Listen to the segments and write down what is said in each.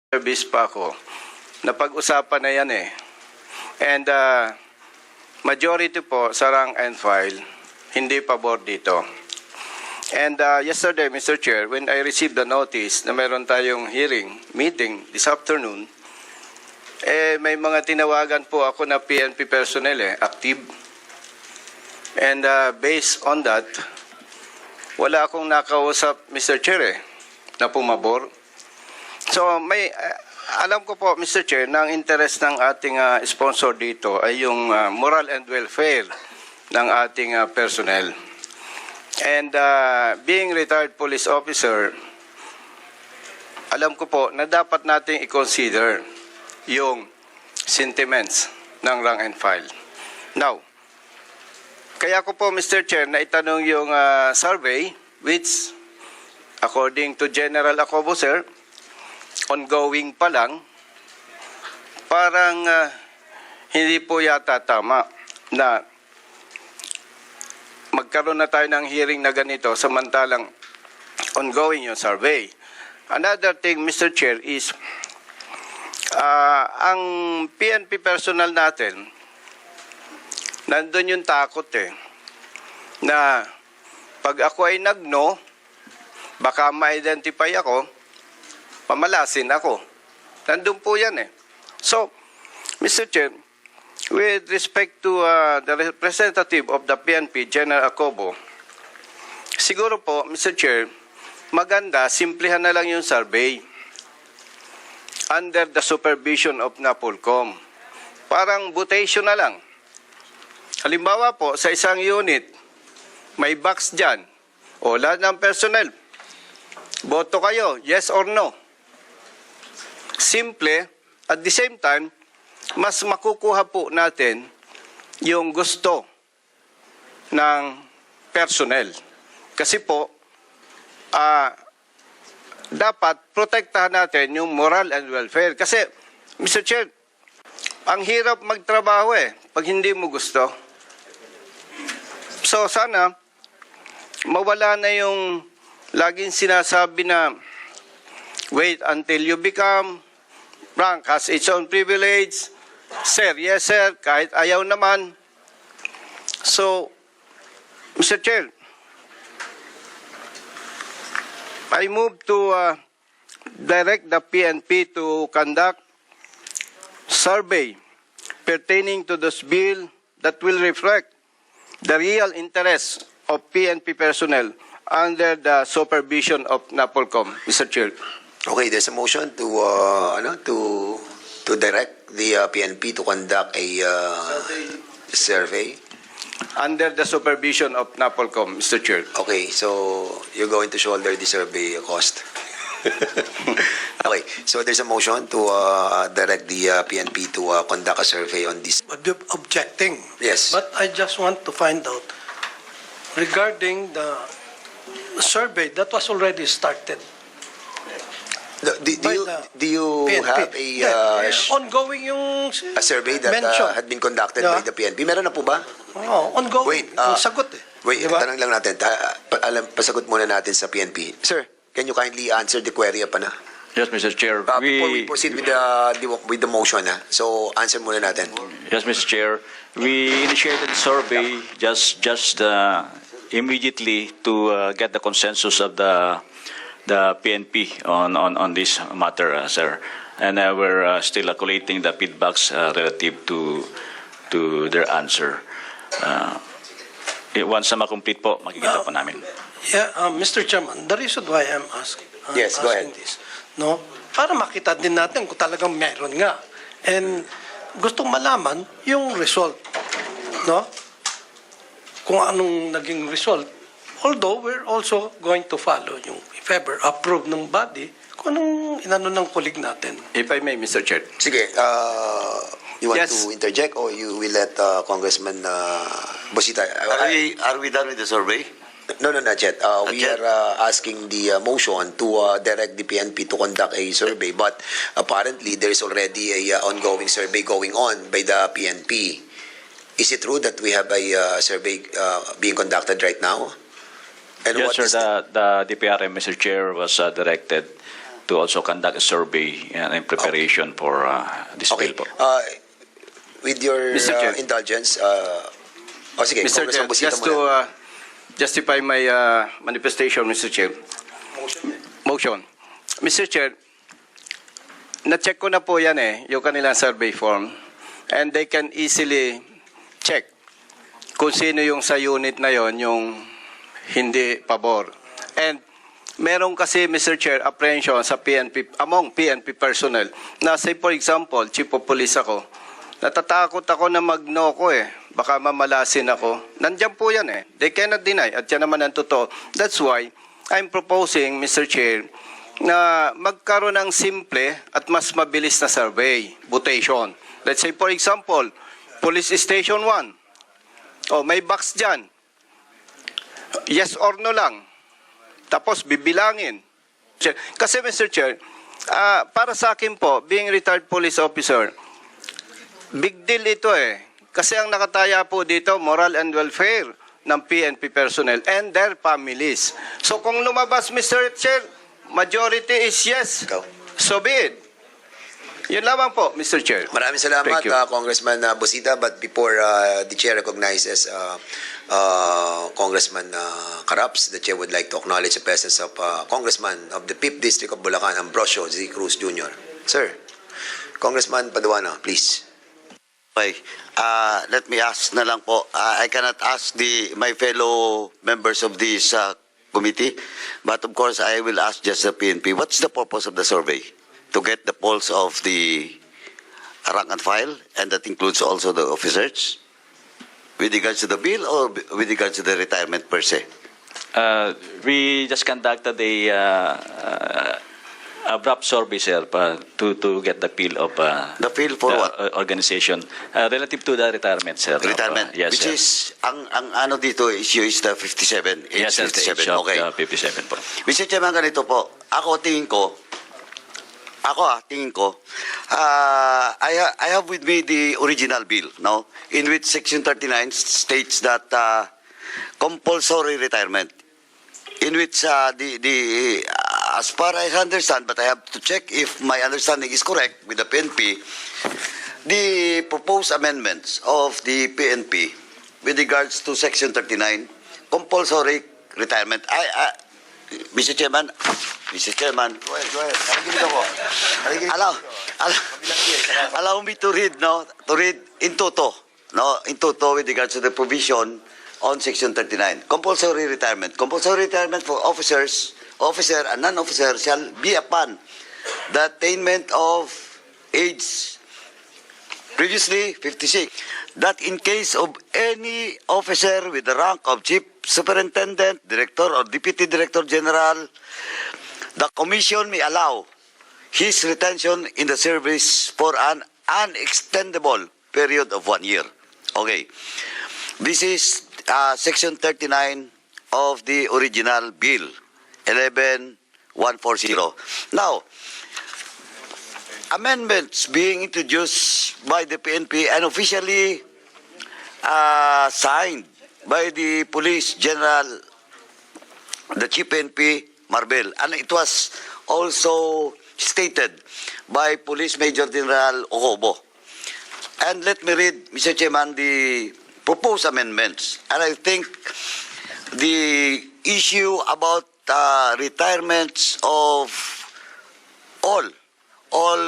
service pa ako. Napag-usapan na yan eh. And majority po sa rank and file, hindi pabor dito. And yesterday, Mr. Chair, when I received the notice na meron tayong meeting this afternoon, may mga tinawagan po ako na PNP personnel active. And based on that, wala akong nakausap, Mr. Chair, na pumabor. So alam ko po, Mr. Chair, na ang interest ng ating sponsor dito ay yung moral and welfare ng ating personnel. And being retired police officer, alam ko po na dapat nating i-consider yung sentiments ng rank and file. Now, kaya ko po, Mr. Chair, na itanong yung survey which, according to General Acobo, sir, ongoing pa lang, parang hindi po yata tama na magkaroon na tayo ng hearing na ganito samantalang ongoing yung survey. Another thing, Mr. Chair, is ang PNP personnel natin, nandun yung takot na pag ako ay nag-no, baka ma-identify ako, pamalasin ako. Nandun po yan So, Mr. Chair, with respect to the representative of the PNP, General Acobo, siguro po, Mr. Chair, maganda, simplihan na lang yung survey under the supervision of NAPOLCOM. Parang butation na lang. Halimbawa po, sa isang unit, may box dyan, o lahat ng personnel, boto kayo, yes or no. Simple, at the same time, mas makukuha po natin yung gusto ng personnel. Kasi po, dapat protektahan natin yung moral and welfare. Kasi, Mr. Chair, ang hirap magtrabaho pag hindi mo gusto. So, sana, mawala na yung laging sinasabi na wait until you become, rank has its own privilege, sir, yes sir, kahit ayaw naman. So, Mr. Chair, I move to direct the PNP to conduct survey pertaining to this bill that will reflect the real interest of PNP personnel under the supervision of NAPOLCOM, Mr. Chair. Okay, there's a motion to direct the PNP to conduct a survey. Under the supervision of NAPOLCOM, Mr. Chair. Okay, so you're going to shoulder the survey cost. Okay, so there's a motion to direct the PNP to conduct a survey on this. Objecting. Yes. But I just want to find out regarding the survey that was already started. Do you PNP. have Ongoing yung a survey that had been conducted by the PNP? Meron na po ba? Ongoing. Wait, yung sagot Wait, Diba? tanong lang natin. Pasagot muna natin sa PNP. Sir, can you kindly answer the query pa na? Yes, Mr. Chair. Before we proceed with the motion, so answer muna natin. Yes, Mr. Chair. We initiated the survey just immediately to get the consensus of the PNP on this matter, sir. And we're still collating the feedbacks relative to their answer. Once na ma-complete po, makikita po namin. Yeah, Mr. Chairman, the reason why I'm asking Yes, go ahead. this, no, para makita din natin kung talagang meron nga. And gustong malaman yung result, no? Kung anong naging result. Although we're also going to follow yung if ever approve ng body kung anong inano ng colleague natin. If I may, Mr. Chair. Sige, you want Yes. to interject or you will let Congressman Busita? Are we done with the survey? No, not yet. We yet? are asking the motion to direct the PNP to conduct a survey, but apparently there is already a ongoing survey going on by the PNP. Is it true that we have a survey being conducted right now? And Yes, what sir. is The DPRM, Mr. Chair, was directed to also conduct a survey in preparation for this Okay. bill po. With your Mr. Chair. indulgence, sige, Mr. Chair, Congressman Busita just muna. to justify my manifestation, Mr. Chair. Motion. Mr. Chair, na-check ko na po yan yung kanilang survey form, and they can easily check kung sino yung sa unit na yon yung hindi pabor. And meron kasi, Mr. Chair, apprehension sa PNP, among PNP personnel, na say for example, chief of police ako, natatakot ako na mag-no ko baka mamalasin ako. Nandiyan po yan They cannot deny, at yan naman ang totoo. That's why I'm proposing, Mr. Chair, na magkaroon ng simple at mas mabilis na survey, butation. Let's say, for example, Police Station 1. May box dyan. Yes or no lang. Tapos bibilangin. Kasi, Mr. Chair, para sa akin po, being retired police officer, big deal ito Kasi ang nakataya po dito, moral and welfare ng PNP personnel and their families. So kung lumabas, Mr. Chair, majority is yes. Ikaw. So be it. Yun lamang po, Mr. Chair. Maraming salamat, Thank you. Congressman Busita. But before the chair recognizes Congressman Caraps, the chair would like to acknowledge the presence of Congressman of the 5th District of Bulacan, Ambrosio Z. Cruz Jr. Sir, Congressman Paduano, please. Okay. Let me ask na lang po. I cannot ask my fellow members of this committee, but of course I will ask just the PNP. What's the purpose of the survey? To get the pulse of the rank and file, and that includes also the officers, with regards to the bill or with regards to the retirement per se? We just conducted a BRAP survey, sir, to get the feel of The feel for the what? Organization relative to the retirement, sir. Retirement. Yes, Which sir. is, ang ano dito issue is the 57, age Yes, sir, the 57. age of Okay. 57 po. Mr. Chairman, ganito po. Tingin ko, I have with me the original bill, no? In which Section 39 states that compulsory retirement, in which as far as I understand, but I have to check if my understanding is correct with the PNP, the proposed amendments of the PNP with regards to Section 39, compulsory retirement. Mr. Chairman, Go ahead. Nakikinig ako. allow me to read, to read in toto, with regards to the provision on Section 39. Compulsory retirement. Compulsory retirement for officer and non-officer shall be upon the attainment of age previously 56. That in case of any officer with the rank of chief superintendent, director, or deputy director general, the commission may allow his retention in the service for an unextendable period of 1 year. Okay. This is Section 39 of the original bill, 11140. Now, amendments being introduced by the PNP and officially signed by the Police General, the Chief PNP, Marbel. And it was also stated by Police Major General Ocobo. And let me read, Mr. Chairman, the proposed amendments. And I think the issue about retirements of all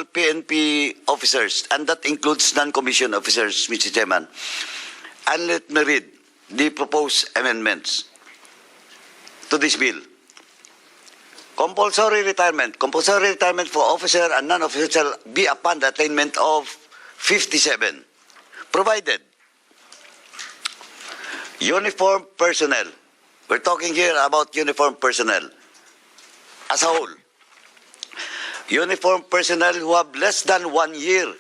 PNP officers, and that includes non-commissioned officers, Mr. Chairman. And let me read the proposed amendments to this bill. Compulsory retirement for officer and non-officer shall be upon the attainment of 57, provided uniform personnel, we're talking here about uniform personnel as a whole, uniform personnel who have less than 1 year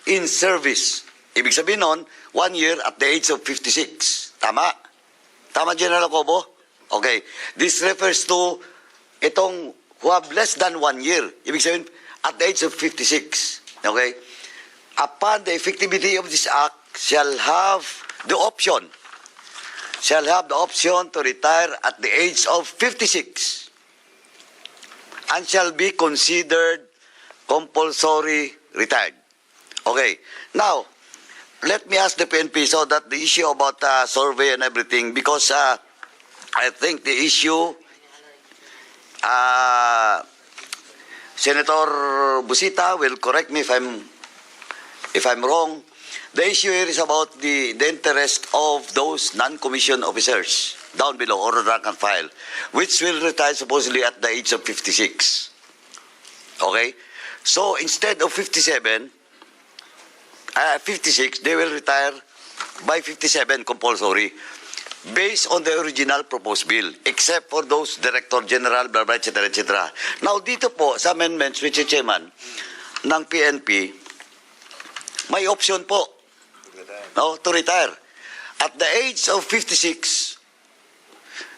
in service. Ibig sabihin nun, 1 year at the age of 56. Tama? Tama, General Ocobo? Okay. This refers to itong who have less than 1 year. Ibig sabihin, at the age of 56. Okay? Upon the effectivity of this act, shall have the option to retire at the age of 56. and shall be considered compulsory retired. Okay. Now, let me ask the PNP so that the issue about survey and everything, because I think the issue, Senator Busita will correct me if I'm wrong. The issue here is about the interest of those non-commissioned officers down below, or the rank and file, which will retire supposedly at the age of 56. Okay? So instead of 56, they will retire by 57 compulsory, based on the original proposed bill, except for those Director General, blah, blah, etc., etc. Now, dito po, sa amendments, Mr. Chairman, ng PNP, may option po, no, to retire. At the age of 56,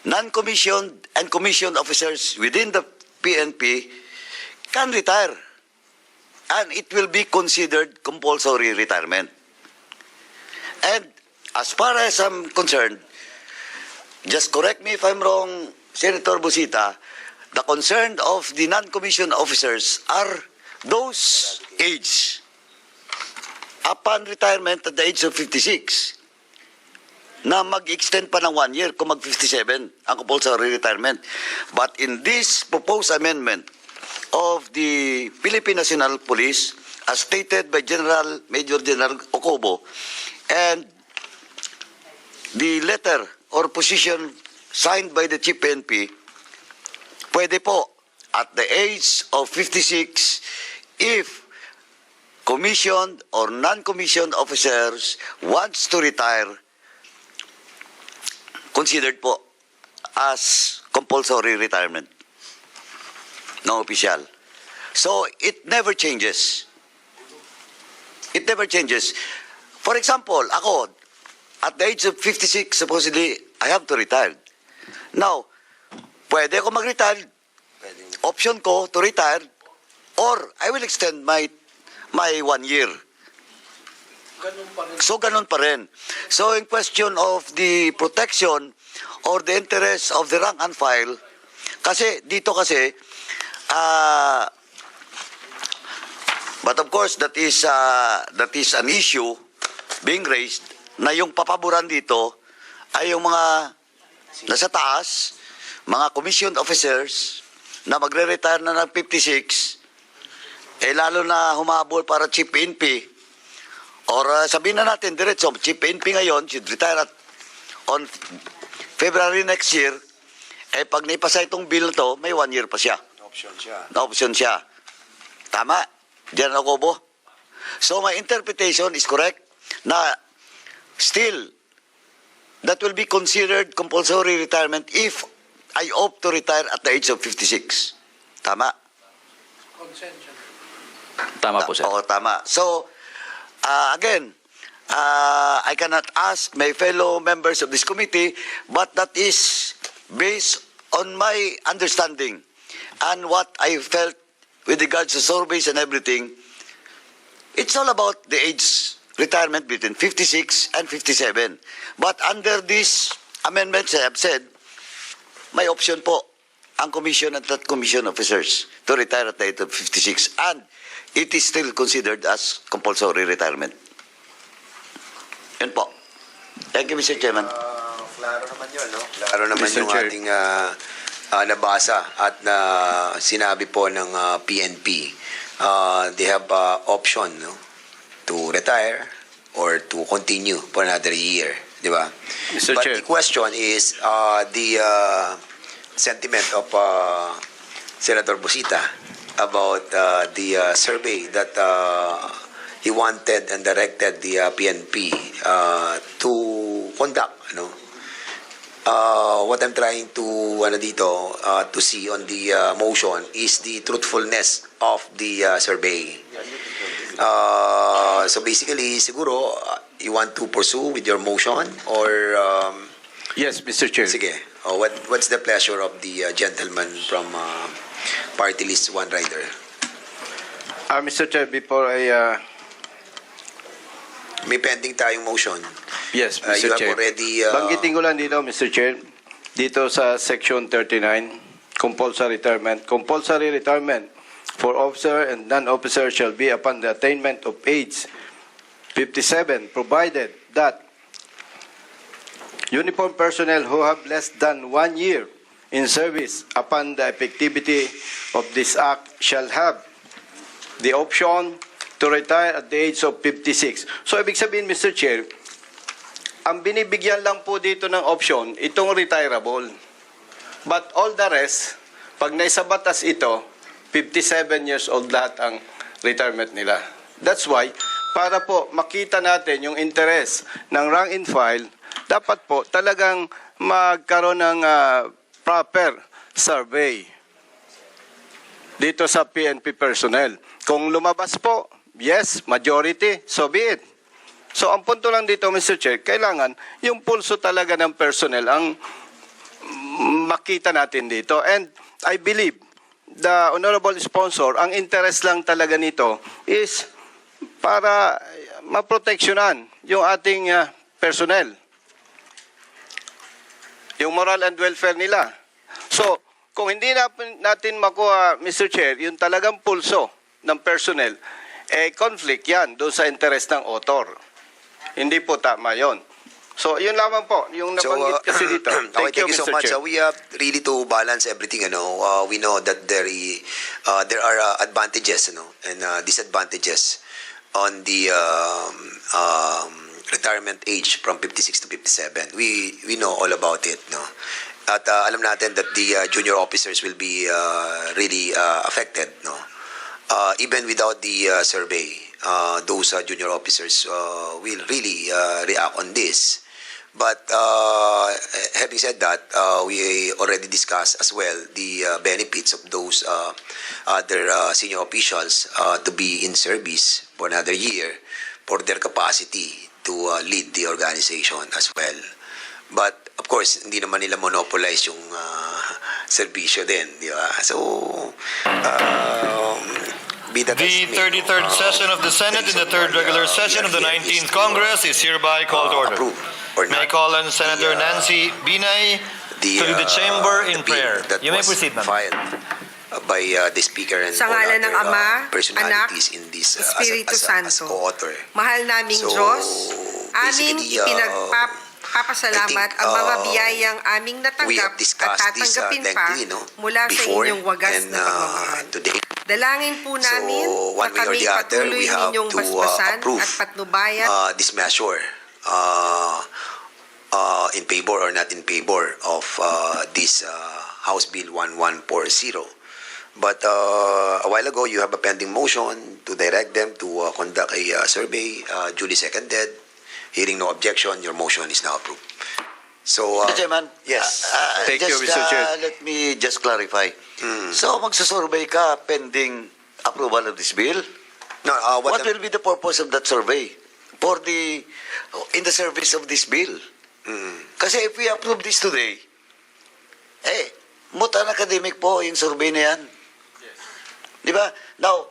non-commissioned and commissioned officers within the PNP can retire. And it will be considered compulsory retirement. And as far as I'm concerned, just correct me if I'm wrong, Senator Busita, the concern of the non-commissioned officers are those age upon retirement at the age of 56 na mag-extend pa ng 1 year kung mag-57 ang compulsory retirement. But in this proposed amendment of the Philippine National Police, as stated by Major General Ocobo, and the letter or position signed by the Chief PNP, pwede po at the age of 56 if commissioned or non-commissioned officers wants to retire, considered po as compulsory retirement. No official. So it never changes. It never changes. For example, ako, at the age of 56, supposedly, I have to retire. Now, pwede ako mag-retire. Option ko to retire, or I will extend my 1 year. So, ganun pa rin. So, in question of the protection or the interest of the rank and file, kasi, dito kasi, but of course, that is an issue being raised na yung papaboran dito ay yung mga nasa taas, mga commissioned officers na magre-retire na ng 56, lalo na humabol para Chief PNP, or sabihin na natin diretso, Chief PNP ngayon should retire on February next year, pag naipasa itong bill na to, may 1 year pa siya. Option siya. Tama? General Ocobo? So my interpretation is correct na still that will be considered compulsory retirement if I opt to retire at the age of 56. Tama? Tama po, sir. Oo, tama. So, again, I cannot ask my fellow members of this committee, but that is based on my understanding and what I felt with regards to surveys and everything. It's all about the age retirement between 56 and 57. But under this amendments I have said, may option po ang commission and that commission officers to retire at the age of 56, and it is still considered as compulsory retirement. Yan po. Thank you, Mr. Chairman. Klaro naman yun, no? Klaro naman Mr. yung Chair. ating nabasa at na sinabi po ng PNP. They have option, no, to retire or to continue for another year, di ba? Mr. But Chair. the question is the sentiment of Senator Busita about the survey that he wanted and directed the PNP to conduct, you know. What I'm trying to see on the motion is the truthfulness of the survey. So basically, siguro, you want to pursue with your motion or Yes, Mr. Chair. sige, what's the pleasure of the gentleman from Party List One Rider? Mr. Chair, before I... May pending tayong motion. Yes, You Mr. have Chair. already Banggitin ko lang dito, Mr. Chair, dito sa Section 39, compulsory retirement. Compulsory retirement for officer and non-officer shall be upon the attainment of age 57, provided that uniform personnel who have less than 1 year in service upon the effectivity of this act shall have the option to retire at the age of 56. So, ibig sabihin, Mr. Chair, ang binibigyan lang po dito ng option, itong retirable. But all the rest, pag naisabatas ito, 57 years old lahat ang retirement nila. That's why, para po makita natin yung interest ng rank and file, dapat po talagang magkaroon ng proper survey dito sa PNP personnel. Kung lumabas po, yes, majority, so be it. So ang punto lang dito, Mr. Chair, kailangan yung pulso talaga ng personnel ang makita natin dito. And I believe the honorable sponsor, ang interest lang talaga nito is para maproteksyonan yung ating personnel, yung moral and welfare nila. So, kung hindi natin makuha, Mr. Chair, yung talagang pulso ng personnel, conflict yan doon sa interest ng author. Hindi po tama yon. So, yun lamang po, yung nabanggit kasi dito. Okay, thank you so Mr. much. Chair. We have really to balance everything. We know that there are advantages, and disadvantages on the retirement age from 56 to 57. We know all about it, no. At alam natin that the junior officers will be really affected, no. Even without the survey, those junior officers will really react on this. But having said that, we already discussed as well the benefits of those other senior officials to be in service for another year for their capacity to lead the organization as well. But of course, hindi naman nila monopolize yung serbisyo din, di ba? So, be that The as may, 33rd session of the Senate in the third regular session of the 19th Congress is hereby called to order. approve or May I not call on Senator the, Nancy Binay to lead the chamber in the bill prayer. that You may was proceed, ma'am. filed by the Speaker and Sa all ngalan ng other Ama, personalities in this Espiritu as Santo. co-author. Mahal naming So, Diyos, aming basically, ipinagpapasalamat I think, ang mga biyayang aming we have natanggap at discussed this tatanggapin pa lengthily, mula sa before inyong wagas and na pagmamahal. today. Dalangin po namin So, na one way or kami the other, patuloy we have ninyong to basbasan approve at patnubayan this measure in favor or not in favor of this House Bill 1140. But a while ago, you have a pending motion to direct them to conduct a survey, duly seconded. Hearing no objection, your motion is now approved. So, Mr. Chairman, yes. Thank you, just, Mr. Chair. let me just clarify. So, magsasurvey ka pending approval of this bill? No, What will be the purpose of that survey for in the service of this bill? Kasi if we approve this today, mutan academic po yung survey na yan. Di ba? Now,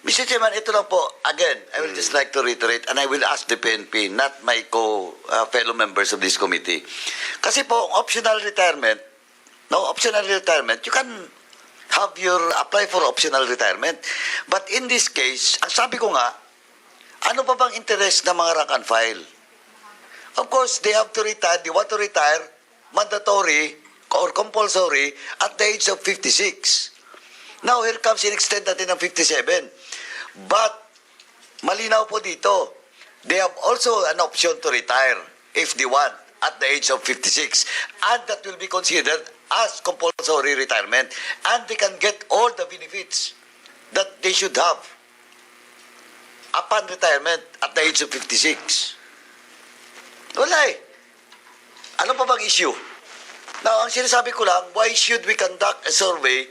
Mr. Chairman, ito lang po, again, I will just like to reiterate, and I will ask the PNP, not my fellow members of this committee. Kasi po, optional retirement, you can apply for optional retirement. But in this case, ang sabi ko nga, ano pa bang interest ng mga rank and file? Of course, they have to retire, they want to retire, mandatory or compulsory at the age of 56. Now, here comes in-extend natin ng 57. But, malinaw po dito, they have also an option to retire if they want at the age of 56. And that will be considered as compulsory retirement. And they can get all the benefits that they should have upon retirement at the age of 56. Wala eh. Ano pa bang issue? Now, ang sinasabi ko lang, why should we conduct a survey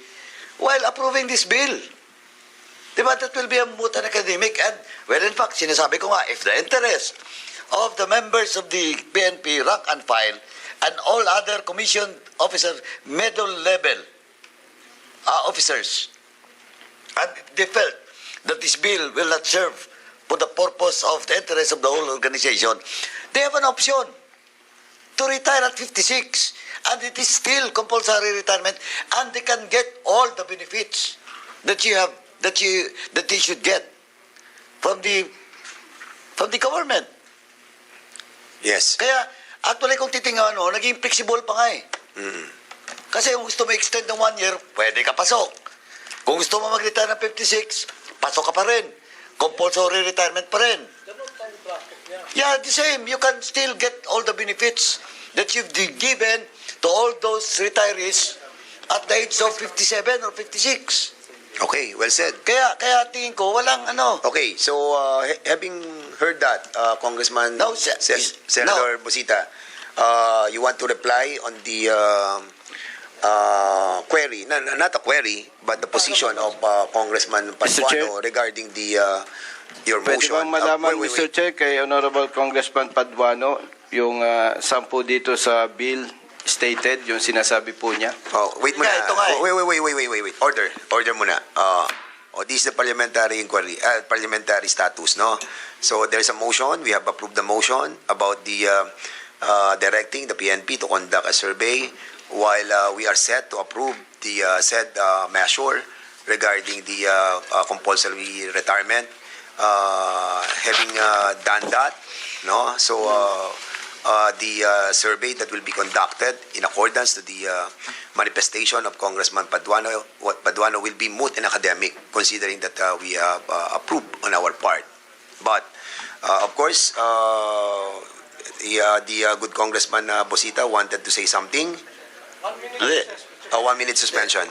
while approving this bill? Diba, that will be a moot and academic. And, well, in fact, sinasabi ko nga, if the interest of the members of the PNP, rank and file, and all other commission officers, middle level officers, and they felt that this bill will not serve for the purpose of the interest of the whole organization, they have an option to retire at 56. and it is still compulsory retirement, and they can get all the benefits that you have, that they should get from the government. Yes. Kaya, actually, kung titingnan mo, naging flexible pa nga eh. Kasi kung gusto mo extend ng 1 year, pwede ka pasok. Kung gusto mo mag-retire ng 56, pasok ka pa rin. Compulsory retirement pa rin. Yeah, the same. You can still get all the benefits that you've given to all those retirees at the age of 57 or 56. Okay, well said. Kaya tingin ko, walang ano. Okay, so having heard that, Congressman No, Senator Busita, you want to reply on the query, not a query, but the position of Congressman Mr. Chair? Paduano regarding the your Pwede motion. bang malaman, Wait. Mr. Chair, kay Honorable Congressman Paduano, yung 10 dito sa bill stated, yung sinasabi po niya? Oh, wait muna. Ito nga eh. Wait. Order muna. This is the parliamentary inquiry, parliamentary status, no? So there's a motion. We have approved the motion about the directing the PNP to conduct a survey while we are set to approve the said measure regarding the compulsory retirement. Having done that, no? So the survey that will be conducted in accordance to the manifestation of Congressman Paduano will be moot and academic, considering that we have approved on our part. But of course, the good Congressman Bosita wanted to say something. 1 minute suspension.